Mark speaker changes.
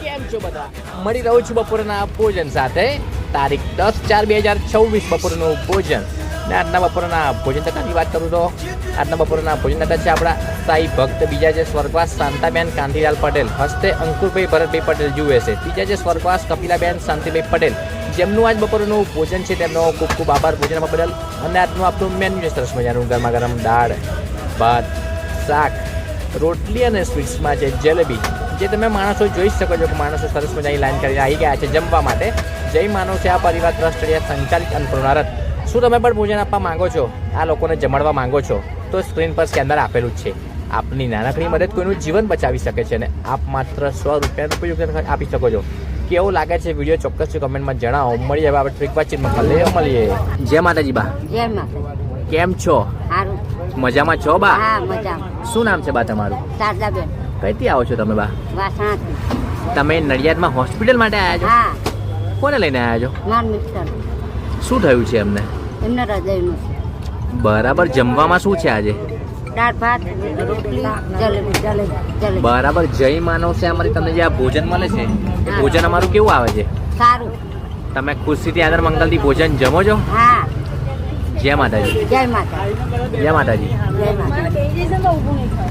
Speaker 1: કેમ છો બધા? મળી રહ્યો છું બપોરના ભોજન સાથે. તારીખ 10/4/2024 બપોરનું ભોજન. ને આજના બપોરના ભોજન તકાની વાત કરું તો આજના બપોરના ભોજન તકા છે આપણા સાઈ ભક્ત, બીજા છે સ્વર્ગવાસ શાંતાબેન કાંતિલાલ પટેલ, હસ્તે અંકુરભાઈ ભરતભાઈ પટેલ જુએ છે, ત્રીજા છે સ્વર્ગવાસ કપિલાબેન શાંતિભાઈ પટેલ, જેમનું આજ બપોરનું ભોજન છે તેમનો ખૂબ ખૂબ આભાર ભોજન બદલ. અને આજનું આપણું મેન્યુ છે સરસ મજાનું, ગરમા ગરમ દાળ, ભાત, શાક, રોટલી અને સ્વીટ્સમાં છે જલેબી. જે તમે માણસો જોઈ શકો છો કે માણસો સરસ મજાની લાઈન કરીને આવી ગયા છે જમવા માટે. જય માનવ છે આ પરિવાર ટ્રસ્ટ સંચાલિત અન્નપૂર્ણારથ. શું તમે પણ ભોજન આપવા માંગો છો, આ લોકોને જમાડવા માંગો છો, તો સ્ક્રીન પર સ્કેનર આપેલું જ છે. આપની નાનકડી મદદ કોઈનું જીવન બચાવી શકે છે અને આપ માત્ર 100 રૂપિયાનું યોગદાન આપી શકો છો. કેવું લાગે છે વિડીયો ચોક્કસથી કમેન્ટમાં જણાવો. મળીએ હવે આપણે ટ્રીક વાતચીતમાં મળીએ. જય માતાજી બા.
Speaker 2: જય માતાજી.
Speaker 1: કેમ છો?
Speaker 2: સારું.
Speaker 1: મજામાં છો બા?
Speaker 2: હા, મજામાં.
Speaker 1: શું નામ છે બા તમારું?
Speaker 2: શારદાબેન.
Speaker 1: કઈથી આવો છો તમે બા?
Speaker 2: વાસણાથી.
Speaker 1: તમે નડિયાદમાં હોસ્પિટલ માટે આવ્યા છો?
Speaker 2: હા.
Speaker 1: કોને લઈને આવ્યા છો?
Speaker 2: માર મિસ્ટર.
Speaker 1: શું થયું છે એમને?
Speaker 2: એમને હૃદયનું છે.
Speaker 1: બરાબર. જમવામાં શું છે આજે?
Speaker 2: દાળ ભાત, રોટલી, જલેબી.
Speaker 1: બરાબર. જય માનવ છે અમારી તમને જે આ ભોજન મળે છે એ ભોજન અમારું કેવું આવે છે?
Speaker 2: સારું.
Speaker 1: તમે ખુશીથી આદર મંગલથી ભોજન જમો છો?
Speaker 2: હા.
Speaker 1: જય માતાજી.
Speaker 2: જય માતાજી.
Speaker 1: જય માતાજી.
Speaker 2: જય માતાજી.